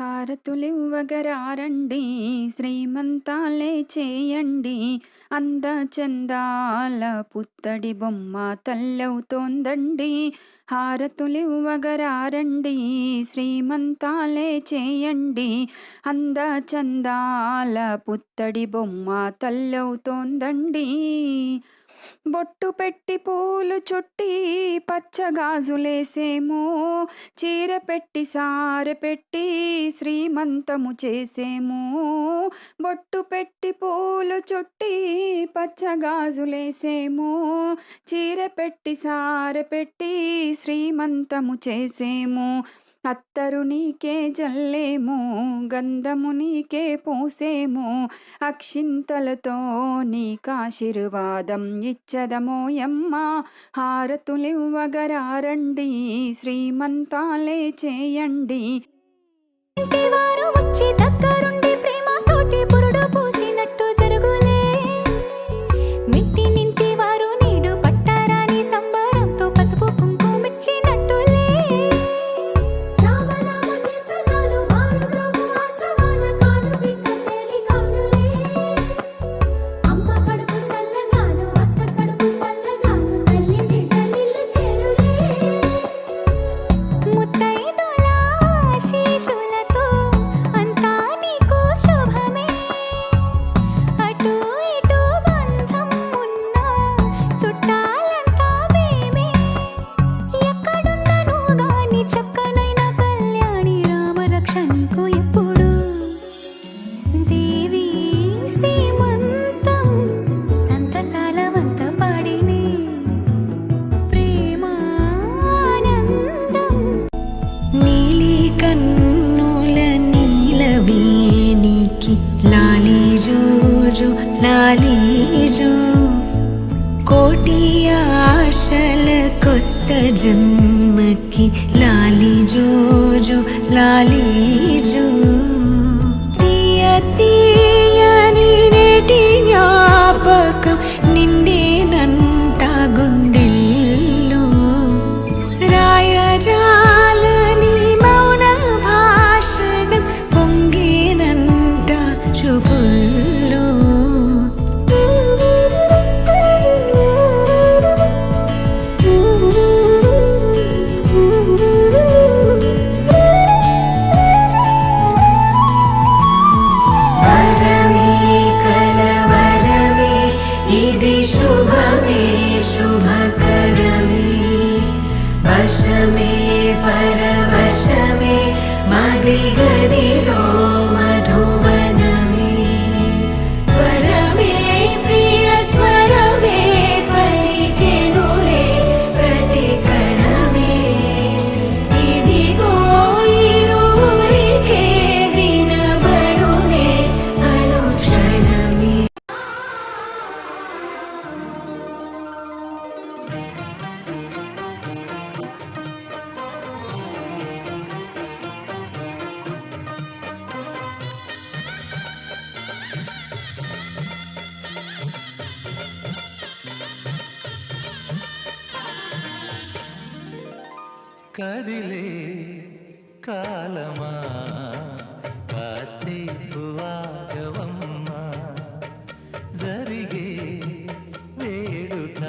హారతులివ్వగరారండి శ్రీమంతాలే చేయండి, అందచందాల పుత్తడి బొమ్మ తల్లవుతోందండి. హారతులివ్వగరారండి శ్రీమంతాలే చేయండి, అందచందాల పుత్తడి బొమ్మ తల్లవుతోందండి. బొట్టు పెట్టి పూలు చుట్టి పచ్చగాజులేసేమో, చీర పెట్టి సారె పెట్టి శ్రీమంతము చేసేమో. బొట్టు పెట్టి పూలు చుట్టి పచ్చగాజులేసేమో, చీర పెట్టి సారె పెట్టి శ్రీమంతము చేసేమో. అత్తరు నీకే జల్లేమో, గంధము నీకే పూసేమో, అక్షింతలతో నీకాశీర్వాదం ఇచ్చదమోయమ్మ. హారతులివ్వగరారండి శ్రీమంతాలే చేయండి. వారు వచ్చి దగ్గరుండి ప్రేమతోటి పురుడు పూసినట్టు జరుగులే. మిట్టి నింటి వారు నీడు పట్టారాని సంబరంతో పసుపు కుంకుమిచ్చినట్టులే. రామనామ కీర్తనలు మారు రోగు ఆశ్రమాల కాలు బిడ్డ తేలికానులే. అమ్మ కడుపు చల్లగాను, అత్త కడుపు చల్లగాను, తల్లి బిడ్డలిల్లు చేరులే. ముత్తైదుల ఆశీస్సులతో అంతా నీకు శుభమే. అటు ఇటు బంధం ఉన్నా చుట్టాలంతా మేమే. ఎక్కడున్నను గాని చక్కనైన కళ్యాణి రామరక్ష నీకు ఎప్పుడు. దేవి సీమంతం సంతసాల వంత పాడినే, ప్రేమానందం. నీలి కన్నుల నీలవేణికి లాలి జోజో లాలి జో. కోటి ఆశల కొత్త జన్మకి లాలి జోజో లాలి జో. తీయ తీయని నేటి జ్ఞాపకం నిండేనంట గుండెల్లో. రాయజాలని మౌన భాషణం పొంగేనంట చూపుల్లో. వరమే కలవరమే ఇది శుభమే శుభకరమే. వశమే పరవశమే మది గదిలో మధువనమే. స్వరమే ప్రియ స్వరమే పలికెనులే ప్రతి కణమే. ఇదిగో ఇరువురికే వినబడునే అనుక్షణమే. కదిలే కాలమా కాసేపు ఆగవమ్మా, జరిగే వేడుక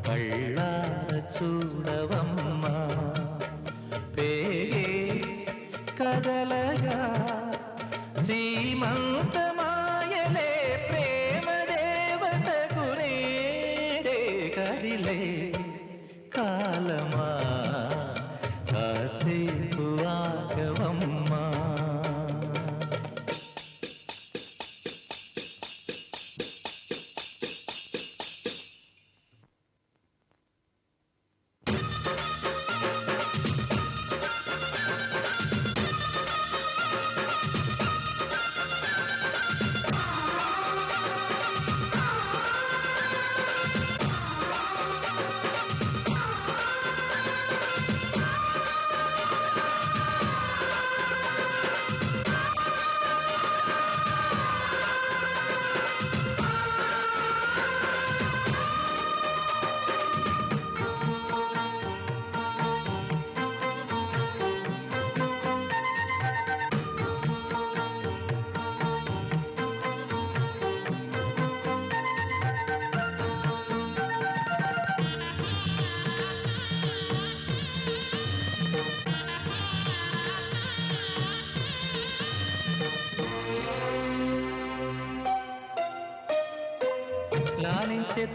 కళ్ళార చూడవమ్మా. పేగే కదలగా సీమంతమాయలే ప్రేమ దేవతకు నేడే. కదిలే కాలమా కాసేపు ఆగవమ్మా.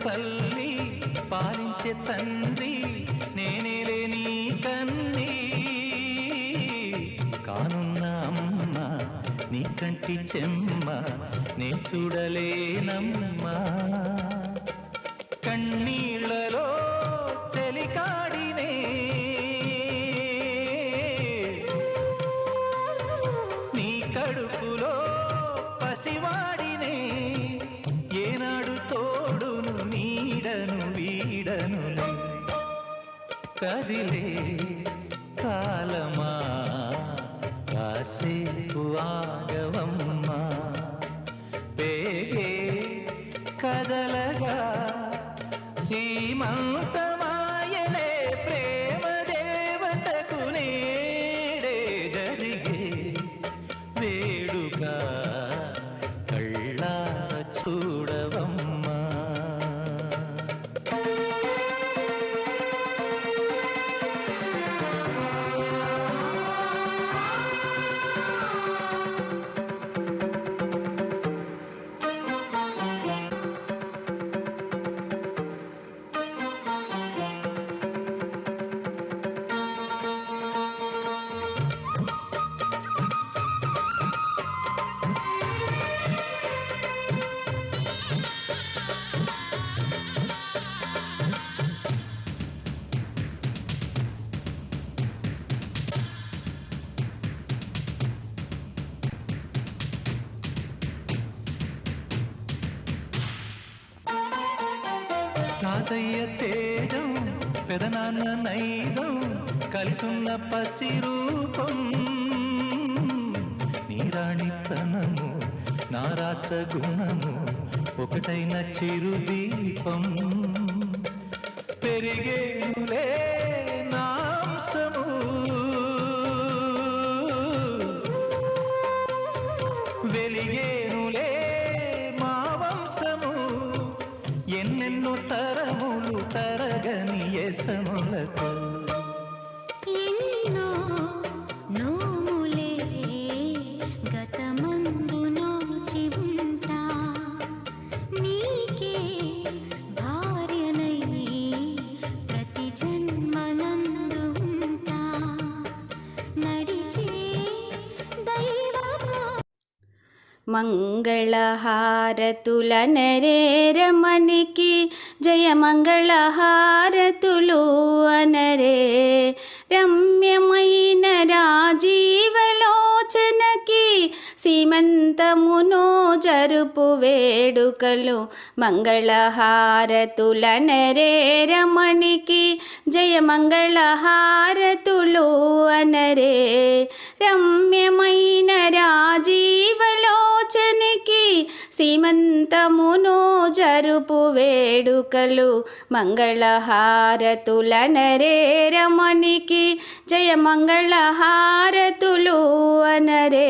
తల్లి పాలించే తండ్రి నేనేలే నీ కన్ని కానున్న అమ్మ నీ కంటి చెమ్మ నే చూడలేనమ్మా కన్నీళ్లలో చెలికాడినే నీ కడుపులో పసివాడినే ఏనాడు తోడును నీడను వీడను కదిలే కాలమా కాసేపు ఆగవమ్మా పేగే కదలగా సీమంతమాయలే ప్రేమ దేవతకు నేడే జరిగే వేడుక కళ్ళార చూడవమ్మా తాతయ్య తేజం పెదనాన్న నైజం కలిసున్న పసిరూపం నీరాణితనము నారాచ గుణము ఒకటైన చిరుదీపం పెరిగేనులే నాంసము వెలిగేనులే మా వంశము ఎన్నెన్నో తరములు తరగని ఎసములతో ఎన్నో నోములే గతమందు నోచి ఉంటా నీకే భార్యనై ప్రతి జన్మనందు ఉంటా నడిచే దైవమా మంగళహారతులనరే రమణికి జయ మంగళహారతులు అనరే రమ్యమైన రాజీవలోచనకి సీమంతమును జరుపు వేడుకలు మంగళహారతులనరే రమణికి జయ మంగళహారతులు అనరే రమ్యమైన రాజీవలోచనకి సీమంతమును జరుపు వేడుకలు మంగళహారతులనరే రమణికి జయ మంగళహారతులు అనరే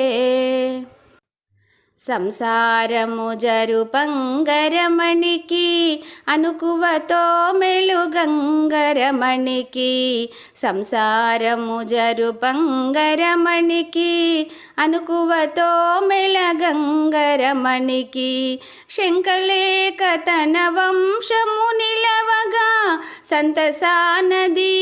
సంసారము జరుపంగరమణికి అనుకువతో మెలుగంగరమణికి సంసారము జరుపంగరమణికి అనుకువతో మెలగంగరమణికి శంకలేక తన వంశము నిలవగా సంతసానది